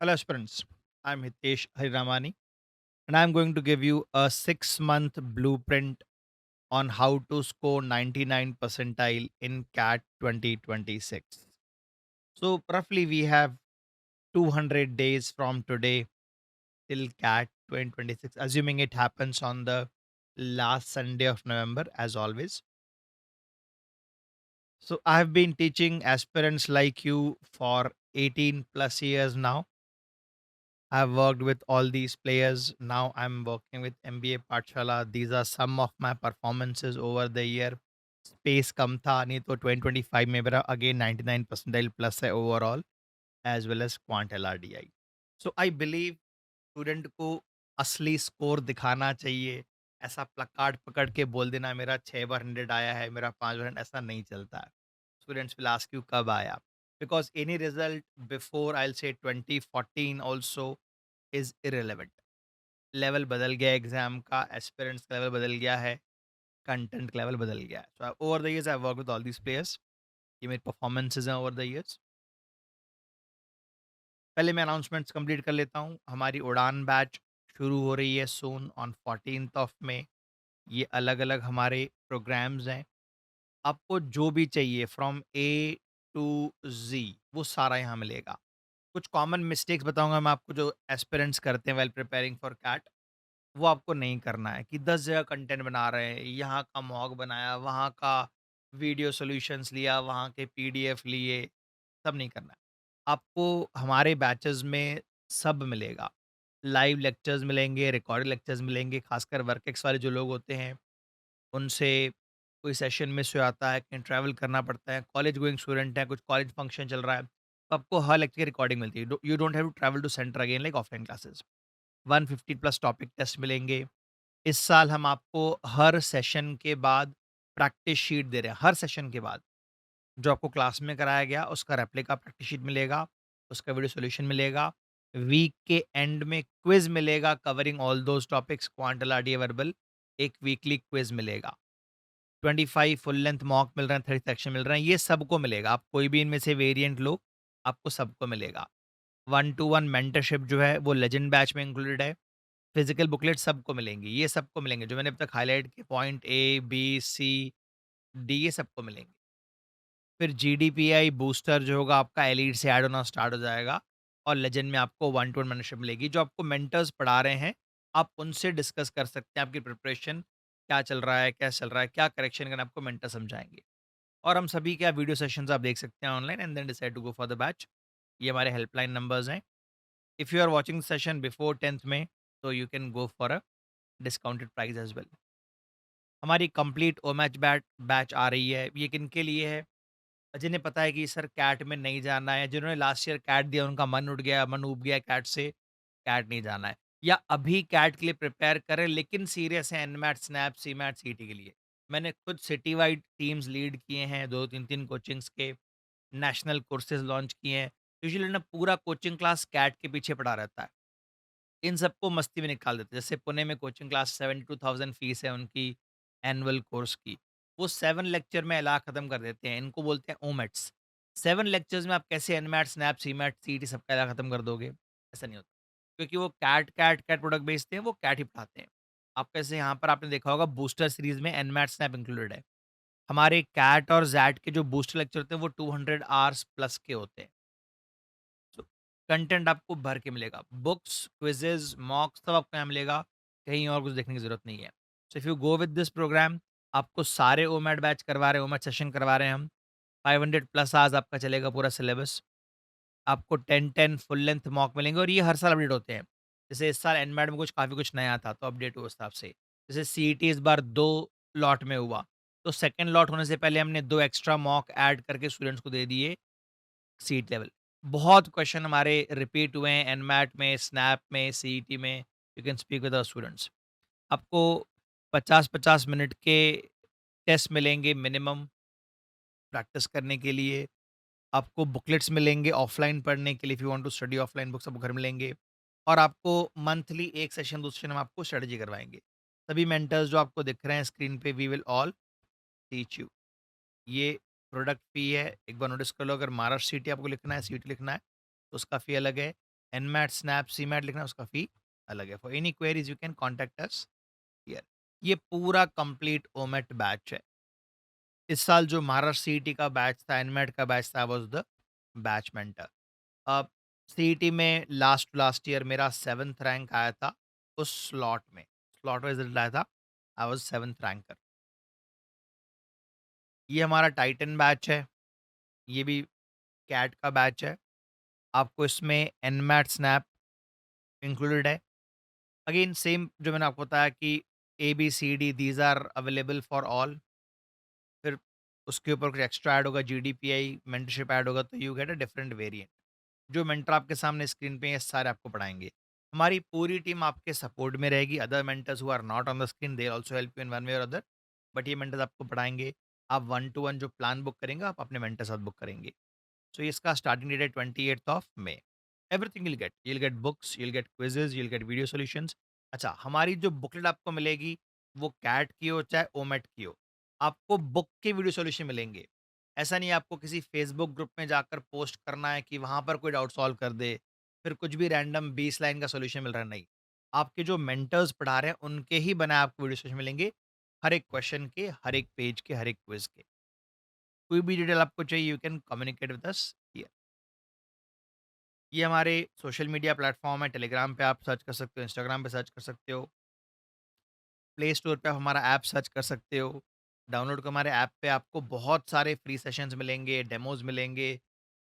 Hello, aspirants. I'm Hitesh Hariramani, and I'm going to give you a 6 month blueprint on how to score 99 percentile in CAT 2026. So, roughly, we have 200 days from today till CAT 2026, assuming it happens on the last Sunday of November, as always. So, I have been teaching aspirants like you for 18 plus years now. I've worked with all these players. Now I'm working with MBA Pathshala. These are some of my performances over the year. Space कम था नहीं तो 2025 में मेरा again 99 percentile plus है overall as well as Quant LRDI. So I believe student को असली score दिखाना चाहिए. ऐसा प्लकार्ड पकड़ के बोल देना मेरा 6 बार 100 आया है, मेरा 5 बार ऐसा नहीं चलता है. स्टूडेंट्स विल आस्क यू कब आया, because any result before I से 2014 ऑल्सो इज इरेलीवेंट. लेवल बदल गया एग्जाम का, एस्पिरेंट्स का लेवल बदल गया है, कंटेंट का लेवल बदल गया है. So over the years I work with all these players. ये मेरे परफॉर्मेंसेज हैं ओवर द इयर्स. पहले मैं अनाउंसमेंट्स कंप्लीट कर लेता हूँ. हमारी उड़ान बैच शुरू हो रही है सून ऑन 14th ऑफ मे. ये अलग अलग हमारे प्रोग्राम्स हैं. आपको जो भी चाहिए फ्रॉम ए टू जी वो सारा यहाँ मिलेगा. कुछ कॉमन मिस्टेक्स बताऊंगा मैं आपको जो एस्पिरेंट्स करते हैं वेल प्रिपेयरिंग फॉर कैट. वो आपको नहीं करना है कि 10 जगह कंटेंट बना रहे हैं, यहाँ का मॉक बनाया, वहाँ का वीडियो सॉल्यूशंस लिया, वहाँ के पीडीएफ लिए. सब नहीं करना है. आपको हमारे बैचेस में सब मिलेगा. लाइव लेक्चर्स मिलेंगे, रिकॉर्डेड लेक्चर्स मिलेंगे. खासकर वर्क एक्स वाले जो लोग होते हैं उनसे कोई सेशन मिस हो जाता है, कहीं ट्रैवल करना पड़ता है, कॉलेज गोइंग स्टूडेंट है, कुछ कॉलेज फंक्शन चल रहा है, तो आपको हर लेक्चर की रिकॉर्डिंग मिलती है. You don't have to travel to centre again like offline classes. 150 plus topic test मिलेंगे. इस साल हम आपको हर सेशन के बाद प्रैक्टिस शीट दे रहे हैं. हर सेशन के बाद जो आपको क्लास में कराया गया उसका रेप्लिका प्रैक्टिस शीट मिलेगा, उसका वीडियो सॉल्यूशन मिलेगा. वीक के एंड में क्विज मिलेगा covering all those topics quant LRD verbal. एक वीकली क्विज मिलेगा. 25 फुल लेंथ मॉक मिल रहे हैं, 30 सेक्शन मिल रहे हैं. ये सबको मिलेगा. आप कोई भी इनमें से वेरिएंट लो, आपको सबको मिलेगा. 1-to-1 मेंटरशिप जो है वो लेजेंड बैच में इंक्लूडेड है. फिजिकल बुकलेट सबको मिलेंगी. ये सबको मिलेंगे जो मैंने अब तक हाईलाइट किए, point A B C D, ये सबको मिलेंगे. फिर जीडीपीआई बूस्टर जो होगा आपका एलीट से ऐड होना स्टार्ट हो जाएगा. और लेजेंड में आपको 1-to-1 मेंटरशिप मिलेगी. जो आपको मेंटर्स पढ़ा रहे हैं आप उनसे डिस्कस कर सकते हैं आपकी प्रिपरेशन क्या चल रहा है, क्या चल रहा है, क्या करेक्शन करना है, आपको मेंटर समझाएंगे. और हम सभी क्या वीडियो सेशंस आप देख सकते हैं online and then decide to go for the batch. ये हमारे हेल्पलाइन नंबर्स हैं. If you are watching session before 10th में तो you can go for a discounted price as well. हमारी कंप्लीट ओ मैच बैच आ रही है. ये किनके लिए है? जिन्हें पता है कि सर कैट में नहीं जाना है, जिन्होंने लास्ट ईयर कैट दिया उनका मन उठ गया, मन ऊब गया कैट से, कैट नहीं जाना है, या अभी कैट के लिए प्रिपेयर करें लेकिन सीरियस है एनमैट स्नैप सीमैट सीटी के लिए. मैंने खुद सिटी वाइड टीम्स लीड किए हैं, 2-3 कोचिंग्स के नेशनल कोर्सेज लॉन्च किए हैं. यूजुअली ना पूरा कोचिंग क्लास कैट के पीछे पड़ा रहता है. इन सबको मस्ती में निकाल देते हैं. जैसे पुणे में कोचिंग क्लास 72,000 फीस है उनकी एनुअल कोर्स की. वो 7 लेक्चर में अला खत्म कर देते हैं. इनको बोलते हैं ओमेट्स. 7 लेक्चर्स में आप कैसे एनमैट स्नैप सीमैट सीटी सबका अला खत्म कर दोगे? ऐसा नहीं होता. क्योंकि वो कैट कैट कैट प्रोडक्ट बेचते हैं, वो कैट ही पढ़ाते हैं. आप कैसे यहाँ पर आपने देखा होगा बूस्टर सीरीज में एनमैट स्नैप इंक्लूडेड है. हमारे कैट और जैट के जो बूस्टर लेक्चर होते हैं वो 200 आवर्स प्लस के होते हैं. सो कंटेंट आपको भर के मिलेगा. बुक्स, क्विज़ेज़, मॉक्स सब आपको यहाँ मिलेगा. कहीं और कुछ देखने की ज़रूरत नहीं है. So if you go with this program, आपको सारे ओमैट बैच करवा रहे हैं, ओमैट सेशन करवा रहे हैं हम. 500 प्लस आवर्स आपका चलेगा पूरा सिलेबस. आपको 10-10 फुल लेंथ मॉक मिलेंगे और ये हर साल अपडेट होते हैं. जैसे इस साल एनमैट में कुछ काफ़ी कुछ नया था तो अपडेट हुआ उस हिसाब से. जैसे सीईटी इस बार 2 लॉट में हुआ, तो सेकंड लॉट होने से पहले हमने 2 एक्स्ट्रा मॉक ऐड करके स्टूडेंट्स को दे दिए सीट लेवल. बहुत क्वेश्चन हमारे रिपीट हुए हैं एनमैट में, स्नैप में, सीईटी में. You can speak with our students. आपको 50-50 मिनट के टेस्ट मिलेंगे मिनिमम प्रैक्टिस करने के लिए. आपको बुकलेट्स मिलेंगे ऑफलाइन पढ़ने के लिए. If you want to study offline books आपको घर मिलेंगे. और आपको मंथली एक सेशन 2 सेशन हम आपको स्ट्रेटजी करवाएंगे. सभी मेंटर्स जो आपको दिख रहे हैं स्क्रीन पे, we will all teach you. ये प्रोडक्ट फ़ी है. एक बार नोटिस कर लो, अगर महाराष्ट्र सिटी आपको लिखना है, सीटी लिखना है, तो उसका फ़ी अलग है. एनमैट, स्नैप, सीमैट लिखना है उसका फ़ी अलग है। For any queries you can contact us here. ये पूरा कंप्लीट ओमेट बैच है। इस साल जो महाराष्ट्र सीईटी का बैच था, एनमैट का बैच था, I was the batch mentor. अब सीईटी में लास्ट लास्ट ईयर मेरा 7th रैंक आया था उस स्लॉट वाइज़ रिज़ल्ट आया था। I was 7th ranker. ये हमारा टाइटन बैच है, ये भी कैट का बैच है। आपको इसमें एनमैट, स्नैप इंक्लूडेड है। अगेन सेम जो मैंने आपको बताया कि A, B, C, D these are available for all. फिर उसके ऊपर कुछ एक्स्ट्रा ऐड होगा, जीडीपीआई मेंटरशिप ऐड होगा, तो you get a different variant. जो मेंटर आपके सामने स्क्रीन पे हैं, ये सारे आपको पढ़ाएँगे। हमारी पूरी टीम आपके सपोर्ट में रहेगी। Other mentors who are not on the screen, they also help you in one way और अदर। बट ये मेंटर्स आपको पढ़ाएँगे। आप वन टू वन जो प्लान बुक करेंगे, आप अपने मेंटर साथ बुक करेंगे। सो इसका स्टार्टिंग डेट है 28th of May. Everything you will get books, you will get quizzes, you will get video solutions. अच्छा, हमारी जो बुकलेट आपको मिलेगी, वो कैट की हो चाहे ओमेट की हो, आपको बुक के वीडियो सॉल्यूशन मिलेंगे। ऐसा नहीं है आपको किसी फेसबुक ग्रुप में जाकर पोस्ट करना है कि वहाँ पर कोई डाउट सॉल्व कर दे, फिर कुछ भी रैंडम 20 लाइन का सॉल्यूशन मिल रहा है, नहीं। आपके जो मेंटर्स पढ़ा रहे हैं, उनके ही बनाए आपको वीडियो सॉल्यूशन मिलेंगे, हर एक क्वेश्चन के, हर एक पेज के, हर एक क्विज़ के। कोई भी डिटेल आपको चाहिए, you can communicate with us here. ये हमारे सोशल मीडिया प्लेटफ़ॉर्म है, टेलीग्राम पे आप सर्च कर सकते हो, इंस्टाग्राम पे सर्च कर सकते हो, प्ले स्टोर पे आप हमारा ऐप सर्च कर सकते हो। डाउनलोड करो हमारे ऐप पे, आपको बहुत सारे फ्री सेशंस मिलेंगे, डेमोज़ मिलेंगे,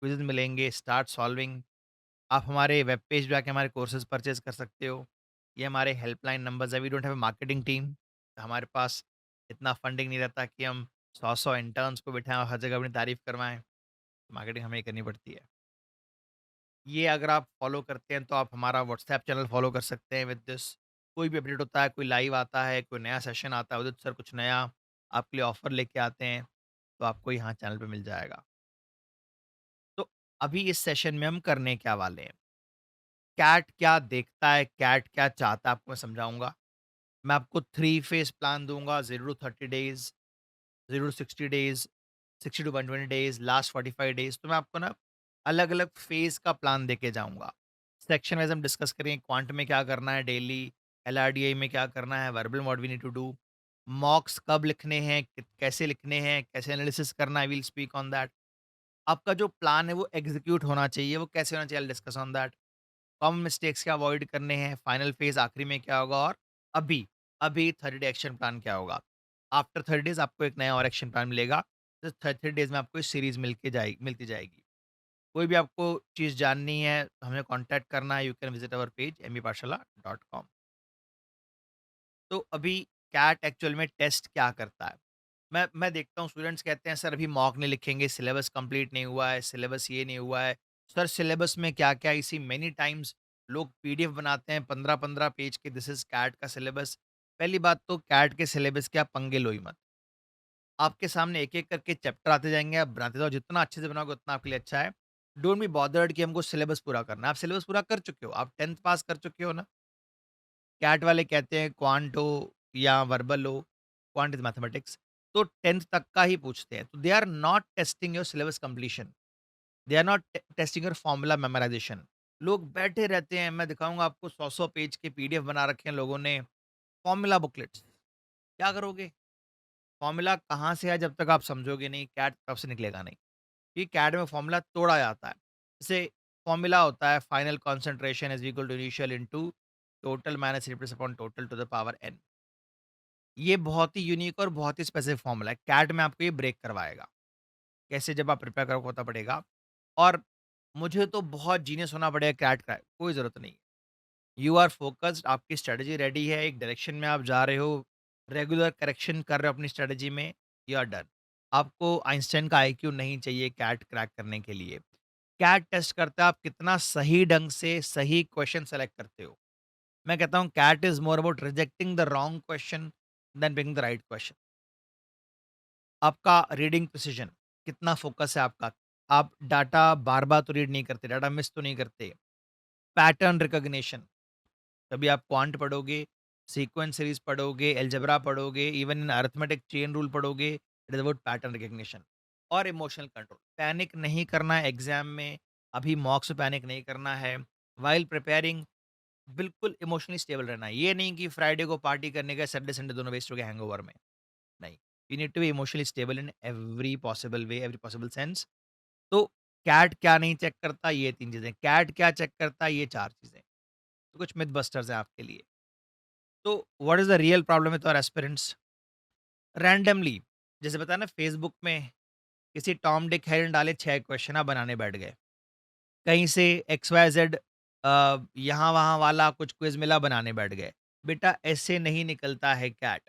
क्विज़ मिलेंगे, स्टार्ट सॉल्विंग। आप हमारे वेब पेज पे जाके हमारे कोर्सेज़ परचेज़ कर सकते हो। ये हमारे हेल्पलाइन नंबर्स हैं, we don't have a marketing team. हमारे पास इतना फंडिंग नहीं रहता कि हम 100-100 इंटर्न्स को बिठाएँ और हर जगह अपनी तारीफ़ करवाएँ, मार्केटिंग हमें ही करनी पड़ती है। ये अगर आप फॉलो करते हैं तो आप हमारा व्हाट्सएप चैनल फॉलो कर सकते हैं विद दिस। कोई भी अपडेट होता है, कोई लाइव आता है, कोई नया सेशन आता है, उदित सर कुछ नया आपके लिए ऑफर लेके आते हैं, तो आपको यहाँ चैनल पे मिल जाएगा। तो अभी इस सेशन में हम करने क्या वाले हैं? कैट क्या देखता है, कैट क्या चाहता है, आपको मैं समझाऊँगा। मैं आपको 3 फेज़ प्लान दूँगा, 0 to 30 days, 0 to 60 days, 60 to 120 days, last 45 days. तो मैं आपको ना अलग-अलग फेज़ का प्लान देके जाऊँगा। सेक्शन वाइज़ हम डिस्कस करेंगे, क्वांट में क्या करना है डेली, एलआरडीआई में क्या करना है, verbal what we need to do, mocks कब लिखने हैं, कैसे लिखने हैं, कैसे एनालिसिस करना है, we will speak on that. आपका जो प्लान है वो एग्ज़ीक्यूट होना चाहिए, वो कैसे होना चाहिए, I will discuss on that. Common mistakes क्या अवॉइड करने हैं, फाइनल फेज़ आखिरी में क्या होगा, और अभी, अभी 30 डे एक्शन प्लान क्या होगा। आफ्टर 30 डेज़ आपको एक नया और एक्शन प्लान मिलेगा। तो 30 डेज़ में आपको ये सीरीज़ मिलती जाएगी। कोई भी आपको चीज़ जाननी है, हमें कॉन्टैक्ट करना है, you can visit our page mbpathshala.com। तो अभी कैट एक्चुअल में टेस्ट क्या करता है? मैं देखता हूँ स्टूडेंट्स कहते हैं सर अभी मॉक नहीं लिखेंगे, सिलेबस कंप्लीट नहीं हुआ है, सिलेबस ये नहीं हुआ है। सर सिलेबस में क्या-क्या, इसी मेनी टाइम्स लोग पीडीएफ बनाते हैं 15-15 पेज के, दिस इज़ कैट का सिलेबस। पहली बात तो कैट के सिलेबस के आप पंगे लो ही मत। आपके सामने एक-एक करके चैप्टर आते जाएँगे, आप बनाते जाओ, जितना अच्छे से बनाओगे उतना आपके लिए अच्छा है। डोंट बी बॉदर्ड कि हमको सिलेबस पूरा करना है। आप सिलेबस पूरा कर चुके हो, आप 10th पास कर चुके हो ना। कैट वाले कहते हैं क्वांट हो या वर्बल हो, क्वांट इज़ मैथमेटिक्स, तो 10th तक का ही पूछते हैं। तो they are not testing your syllabus completion, they are not testing your formula memorisation. लोग बैठे रहते हैं, मैं दिखाऊँगा आपको 100-100 पेज के पीडीएफ बना रखे हैं लोगों ने, फॉर्मूला बुकलेट्स, क्या करोगे? फॉर्मूला कहाँ से है जब तक आप समझोगे नहीं, कैट तरफ से निकलेगा नहीं। कि कैड में फॉर्मूला तोड़ा जाता है। जैसे फॉर्मूला होता है final concentration is equal to initial into total minus replace upon total to the power n। ये बहुत ही यूनिक और बहुत ही स्पेसिफिक फॉर्मूला है। कैट में आपको ये ब्रेक करवाएगा। कैसे, जब आप प्रिपेयर करोगे पता पड़ेगा। और मुझे तो बहुत जीनियस होना पड़ेगा कैट का, कोई ज़रूरत नहीं है। यू आर फोकस्ड, आपकी स्ट्रैटेजी रेडी है, एक डायरेक्शन में आप जा रहे हो, रेगुलर करेक्शन कर रहे हो अपनी स्ट्रैटेजी में, यू आर डन। आपको आइंस्टाइन का आईक्यू नहीं चाहिए कैट क्रैक करने के लिए। कैट टेस्ट करता है आप कितना सही ढंग से सही क्वेश्चन सेलेक्ट करते हो। मैं कहता हूँ CAT is more about rejecting the wrong question then picking the right question. आपका रीडिंग प्रिसिजन, कितना फ़ोकस है आपका? आप डाटा बार-बार तो रीड नहीं करते, डाटा मिस तो नहीं करते। पैटर्न रिकॉग्निशन, कभी आप क्वांट पढ़ोगे, सीक्वेंस सीरीज़ पढ़ोगे, अलजेब्रा पढ़ोगे, even in arithmetic chain rule पढ़ोगे, it is about pattern recognition. और इमोशनल कंट्रोल, पैनिक नहीं करना है एग्ज़ाम में, अभी मॉक्स में पैनिक नहीं करना है। व्हाइल प्रिपेयरिंग बिल्कुल इमोशनली स्टेबल रहना है। ये नहीं कि फ्राइडे को पार्टी करने गए, सैटरडे संडे दोनों वेस्ट हो गए हैंगओवर में। नहीं, you need to be emotionally stable in every possible way, every possible sense. तो कैट क्या नहीं चेक करता, ये 3 चीज़ें। कैट क्या चेक करता है, ये 4 चीज़ें। तो कुछ मिथ बस्टर्स हैं आपके लिए। तो what is the real problem with our aspirants? Randomly, जैसे बताया ना फेसबुक में किसी टॉम डिक हैरी ने डाले 6 क्वेश्चन, आप बनाने बैठ गए। कहीं से एक्स वाई जेड यहाँ वहाँ वाला कुछ क्विज मिला, बनाने बैठ गए। बेटा ऐसे नहीं निकलता है कैट।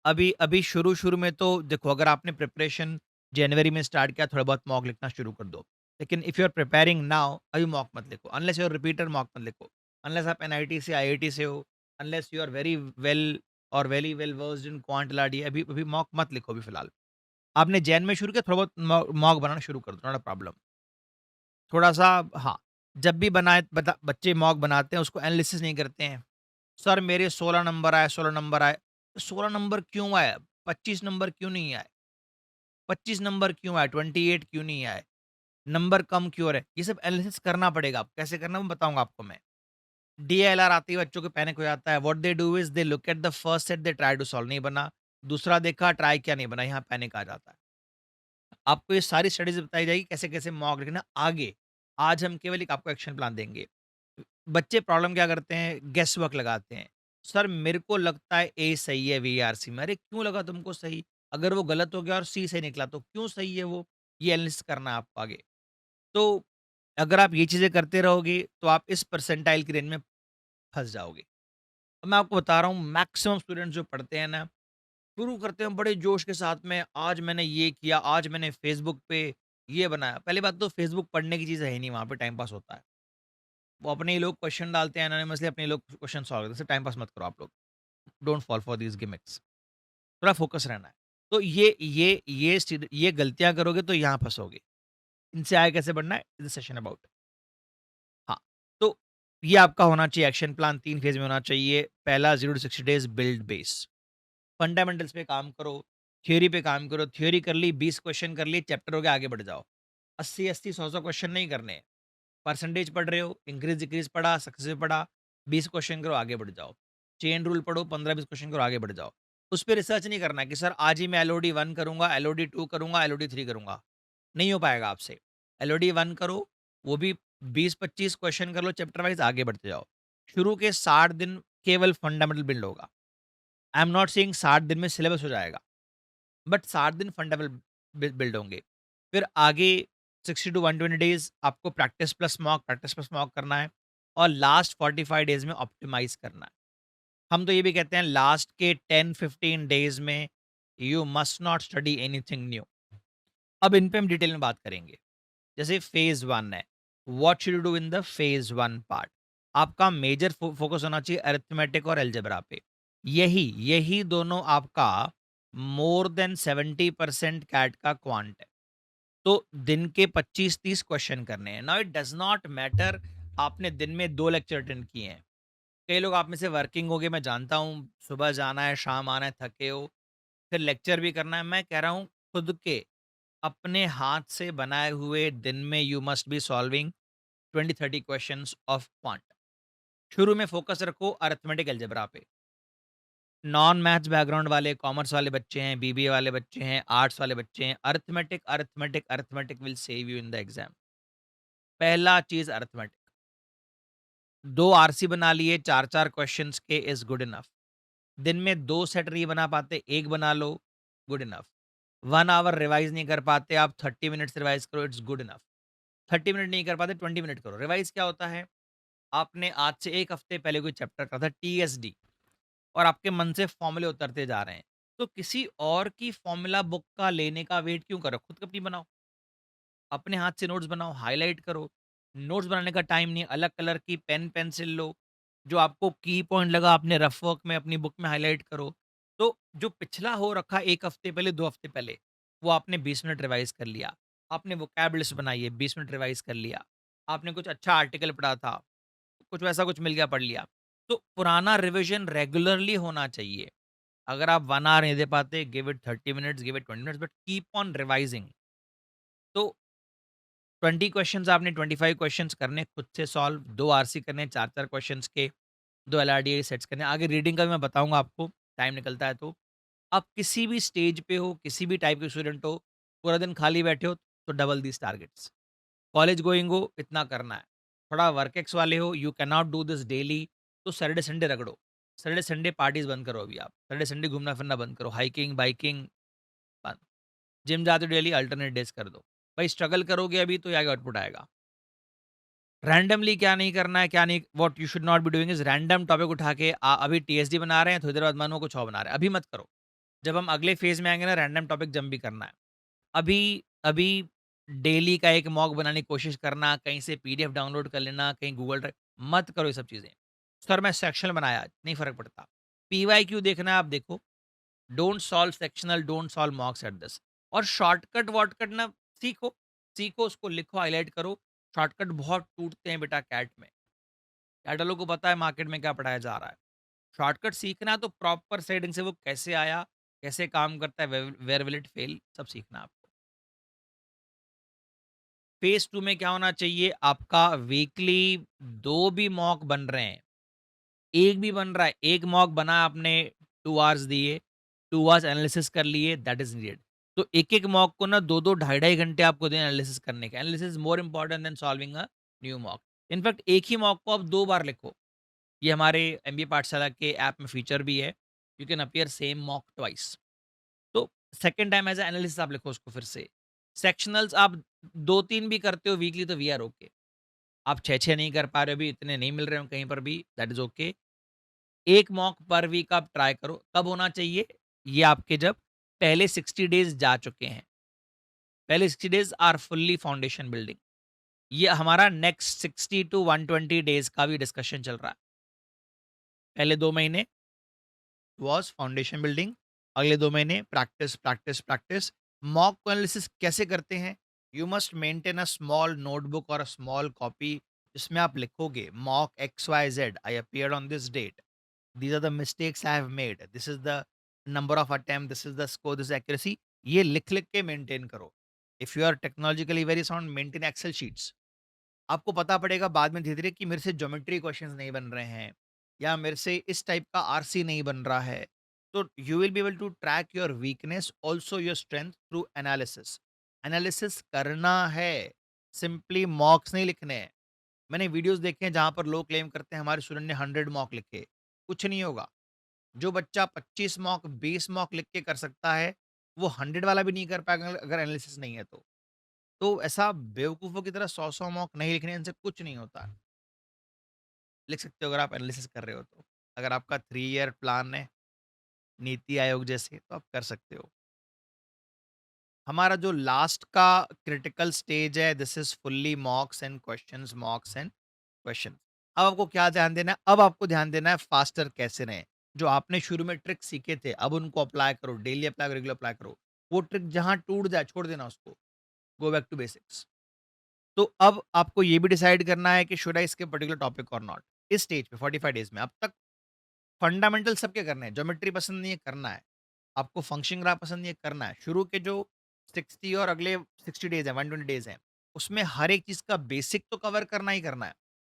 अभी अभी शुरू शुरू में तो देखो, अगर आपने प्रिपरेशन जनवरी में स्टार्ट किया, थोड़ा बहुत मॉक लिखना शुरू कर दो। लेकिन if you are preparing now, अभी मॉक मत लिखो, unless you are repeater, mock मत लिखो। अनलेस आप एनआईटी से आईआईटी से हो, unless you are very well और very well versed in quant लाडी, अभी अभी मॉक मत लिखो अभी फिलहाल। आपने जैन में शुरू किया, थोड़ा बहुत मॉक बनाना शुरू कर दो, नॉट अ प्रॉब्लम। थोड़ा-सा, हाँ, जब भी बनाए बच्चे मॉक बनाते हैं, उसको एनालिसिस नहीं करते हैं। सर मेरे 16 नंबर आए, 16 नंबर आए। 16 नंबर क्यों आए? 25 नंबर क्यों नहीं आए? 25 नंबर क्यों आए? 28 क्यों नहीं आए? नंबर कम क्यों रहे? ये सब एनालिसिस करना पड़ेगा। कैसे करना है वो बताऊँगा आपको मैं। डीएलआर आते ही बच्चों को पैनिक हो जाता है। What they do is they look at the first set, they try to solve, नहीं बना। दूसरा देखा, ट्राई किया, नहीं बना, यहाँ पैनिक आ जाता है। आपको ये सारी स्ट्रैटेजी बताई जाएगी कैसे-कैसे मॉक लिखना आगे। आज हम केवल एक आपको एक्शन प्लान देंगे। बच्चे प्रॉब्लम क्या करते हैं, गेस वर्क लगाते हैं। सर मेरे को लगता है ए सही है वीआरसी में। अरे क्यों लगा तुमको सही? अगर वो गलत हो गया और सी सही निकला तो क्यों सही है वो? ये एनालिसिस करना है आपको आगे। तो अगर आप ये चीज़ें करते रहोगे तो आप इस परसेंटाइल की रेंज में फँस जाओगे। अब मैं आपको बता रहा हूँ, मैक्सिमम स्टूडेंट्स जो पढ़ते हैं ना, शुरू करते हैं बड़े जोश के साथ में, आज मैंने ये किया, आज मैंने फेसबुक पे ये बनाया। पहली बात तो फेसबुक पढ़ने की चीज़ है ही नहीं, वहाँ पे टाइम पास होता है। वो अपने ही लोग क्वेश्चन डालते हैं एनोनिमसली, अपने ही लोग क्वेश्चन सॉल्व करते हैं। सिर्फ टाइम पास मत करो आप लोग। Don't fall for these gimmicks. थोड़ा फोकस रहना है। तो ये गलतियाँ करोगे तो यहाँ फँसोगे। इनसे आगे कैसे बढ़ना है? इस सेशन अबाउट। हाँ, तो ये आपका होना चाहिए एक्शन प्लान, 3 फेज़ में होना चाहिए। पहला 0 to 60 days build base. Fundamentals पे काम करो, थ्योरी पे काम करो। थ्योरी कर ली, 20 क्वेश्चन कर लिए, चैप्टर हो गया, आगे बढ़ जाओ। 80-80, 100-100 क्वेश्चन नहीं करने हैं। परसेंटेज पढ़ रहे हो, इंक्रीज़-डिक्रीज़ पढ़ा, सक्सेसिव पढ़ा, 20 क्वेश्चन करो, आगे बढ़ जाओ। चेन रूल पढ़ो, 15-20 क्वेश्चन करो, आगे बढ़ जाओ। उस पे रिसर्च नहीं करना है कि सर आज ही मैं एलओडी 1 करूँगा, एलओडी 2 करूँगा, एलओडी 3 करूँगा। नहीं हो पाएगा आपसे। एलओडी 1 करो, वो भी 20-25 क्वेश्चन कर लो चैप्टर वाइज़, आगे बढ़ते जाओ। शुरू के 60 दिन केवल फंडामेंटल बिल्ड होगा। आई एम नॉट सेइंग 60 दिन में सिलेबस हो जाएगा, बट 60 दिन फंडामेंटल बिल्ड होंगे। फिर आगे 60 टू 120 डेज़ आपको प्रैक्टिस प्लस मॉक करना है और लास्ट 45 डेज़ में ऑप्टिमाइज़ करना है। हम तो ये भी कहते हैं लास्ट के 10-15 डेज़ में you must not study anything new. अब इन पे हम डिटेल में बात करेंगे। जैसे फेज़ 1 है, what should you do in the phase 1 part? आपका मेजर फोकस होना चाहिए अरिथमेटिक और अलजेब्रा पे। यही यही दोनों आपका मोर देन 70% कैट का क्वांट है। तो दिन के 25-30 क्वेश्चन करने हैं। Now it does not matter आपने दिन में 2 लेक्चर अटेंड किए हैं। कई लोग आप में से वर्किंग होंगे, मैं जानता हूँ, सुबह जाना है, शाम आना है, थके हो, फिर लेक्चर भी करना है। मैं कह रहा हूँ खुद के अपने हाथ से बनाए हुए दिन में you must be solving 20-30 questions of quant. शुरू में फोकस रखो अरिथमेटिक अलजेब्रा पे। नॉन मैथ्स बैकग्राउंड वाले, कॉमर्स वाले बच्चे हैं, बीबीए वाले बच्चे हैं, आर्ट्स वाले बच्चे हैं, arithmetic arithmetic arithmetic will save you in the exam. पहला चीज अरिथमेटिक। 2 आरसी बना लिए 4-4 क्वेश्चंस के इज गुड इनफ। दिन में 2 सेट नहीं बना पाते, 1 बना लो, गुड इनफ। 1 आवर रिवाइज नहीं कर पाते आप, 30 मिनट्स रिवाइज करो, इट्स गुड इनफ। 30 मिनट नहीं कर पाते, 20 मिनट करो। रिवाइज क्या होता है? आपने आज से 1 हफ्ते पहले कोई चैप्टर करा था टीएसडी, और आपके मन से फॉर्मूले उतरते जा रहे हैं। तो किसी और की फॉर्मूला बुक का लेने का वेट क्यों करो? खुद अपनी बनाओ। अपने हाथ से नोट्स बनाओ, हाइलाइट करो। नोट्स बनाने का टाइम नहीं है, अलग कलर की पेन पेंसिल लो, जो आपको की पॉइंट लगा अपने रफ वर्क में अपनी बुक में हाइलाइट करो। तो जो पिछला हो रखा 1 हफ्ते पहले, 2 हफ्ते पहले, वो आपने 20 मिनट रिवाइज़ कर लिया। आपने वोकैब लिस्ट बनाई है, 20 मिनट रिवाइज़ कर लिया। आपने कुछ अच्छा आर्टिकल पढ़ा था, कुछ वैसा कुछ मिल गया, पढ़ लिया। तो पुराना रिविज़न रेगुलरली होना चाहिए। अगर आप 1 आवर नहीं दे पाते, give it 30 minutes, give it 20 minutes, but keep on revising. तो 20 क्वेश्चंस आपने 25 क्वेश्चंस करने खुद से सॉल्व, 2 आरसी करने 4-4 क्वेश्चंस के, 2 एलआरडीआई सेट्स करने। आगे रीडिंग का भी मैं बताऊँगा आपको, टाइम निकलता है तो। आप किसी भी स्टेज पे हो, किसी भी टाइप के स्टूडेंट हो, पूरा दिन खाली बैठे हो तो double these targets. College going हो, इतना करना है। थोड़ा वर्क एक्स वाले हो, you can not do this daily, तो सैटरडे संडे रगड़ो। सैटरडे संडे पार्टीज़ बंद करो अभी आप। सैटरडे संडे घूमना-फिरना बंद करो, हाइकिंग, बाइकिंग बंद। जिम जाते हो डेली, अल्टरनेट डेज़ कर दो। भाई स्ट्रगल करोगे अभी तो आगे आउटपुट आएगा। रैंडमली क्या नहीं करना है, क्या नहीं, what you should not be doing is random topic उठा के अभी टीएसडी बना रहे हैं, थोड़ी देर बाद मन हो कुछ और बना रहे हैं, अभी मत करो। जब हम अगले फेज़ में आएँगे ना, रैंडम टॉपिक जंप भी करना है। अभी अभी डेली का एक मॉक बनाने की कोशिश करना, कहीं से पीडीएफ डाउनलोड कर लेना, कहीं गूगल ड्राइव, मत करो ये सब चीज़ें। सर मैं सेक्शनल बनाया, नहीं फ़र्क पड़ता। पीवाईक्यू देखना है आप देखो, don't solve sectional, don't solve मॉक्स at this. और शॉर्टकट-वॉर्टकट ना सीखो, सीखो उसको लिखो, हाइलाइट करो। शॉर्टकट बहुत टूटते हैं बेटा कैट में। कैट वालों को पता है मार्केट में क्या पढ़ाया जा रहा है। शॉर्टकट सीखना है तो प्रॉपर सेटिंग से वो कैसे आया, कैसे काम करता है, वेयर विल इट फेल, सब सीखना है आपको। फेज़ 2 में क्या होना चाहिए, आपका वीकली 2 भी मॉक बन रहे हैं, 1 भी बन रहा है, 1 मॉक बना आपने 2 आवर्स दिए, 2 आवर्स एनालिसिस कर लिए, दैट इज़ नीडेड। तो एक-एक मॉक को ना 2-2 ढाई-ढाई घंटे आपको दें एनालिसिस करने के। Analysis is more important then solving a new mock. In fact एक ही मॉक को आप 2 बार लिखो। ये हमारे एमबीए पाठशाला के ऐप में फीचर भी है। You can appear same mock twice. तो second time as a analysis आप लिखो उसको फिर से। सेक्शनल्स आप 2-3 भी करते हो वीकली तो वी आर ओके। आप 6-6 नहीं कर पा रहे हो अभी, इतने नहीं मिल रहे हो कहीं पर भी, दैट इज़ ओके। 1 मॉक पर वीक आप ट्राई करो। कब होना चाहिए? ये आपके जब पहले 60 डेज़ जा चुके हैं। पहले 60 days are fully foundation building. ये हमारा नेक्स्ट 60 टू 120 डेज़ का भी डिस्कशन चल रहा है। पहले 2 महीने वाज़ फाउंडेशन बिल्डिंग, अगले 2 महीने practice, practice, practice. Mock analysis कैसे करते हैं? You must maintain a small notebook और अ स्मॉल कॉपी, जिसमें आप लिखोगे mock X Y Z I appeared on this date, these are the mistakes I have made, this is the number of attempt, this is the score, this is accuracy। ये लिख लिख के maintain करो। If you are technologically very sound, maintain Excel sheets. आपको पता पड़ेगा बाद में धीरे धीरे कि मेरे से ज्योमेट्री क्वेश्चंस नहीं बन रहे हैं, या मेरे से इस टाइप का आरसी नहीं बन रहा है। तो you will be able to track your weakness also your strength through analysis. Analysis करना है, सिंपली मॉक्स नहीं लिखने हैं। मैंने वीडियोस देखे हैं जहाँ पर लोग क्लेम करते हैं हमारे स्टूडेंट ने 100 मॉक लिखे। कुछ नहीं होगा। जो बच्चा 25 मॉक, 20 मॉक लिख के कर सकता है, वो 100 वाला भी नहीं कर पाएगा अगर एनालिसिस नहीं है तो। तो ऐसा बेवकूफ़ों की तरह 100-100 मॉक नहीं लिखने, इनसे कुछ नहीं होता है। लिख सकते हो अगर आप एनालिसिस कर रहे हो तो। अगर आपका 3 ईयर प्लान है, नीति आयोग जैसे, तो आप कर सकते हो। हमारा जो लास्ट का क्रिटिकल स्टेज है, this is fully मॉक्स and questions, मॉक्स and questions. अब आपको क्या ध्यान देना है? अब आपको ध्यान देना है फास्टर कैसे रहें। जो आपने शुरू में ट्रिक सीखे थे, अब उनको अप्लाई करो, डेली अप्लाई करो, रेगुलर अप्लाई करो। वो ट्रिक जहाँ टूट जाए, छोड़ देना उसको, गो बैक टू बेसिक्स। तो अब आपको ये भी डिसाइड करना है कि should I skip particular topic और नॉट। इस स्टेज पे 45 डेज़ में अब तक फंडामेंटल सबके करने हैं, ज्योमेट्री पसंद नहीं है, करना है। आपको फंक्शनिंग ग्राफ पसंद नहीं है, करना है। शुरू के जो 60 और अगले 60 डेज़ हैं, 120 डेज़ हैं, उसमें हर एक चीज़ का बेसिक तो कवर करना ही करना है।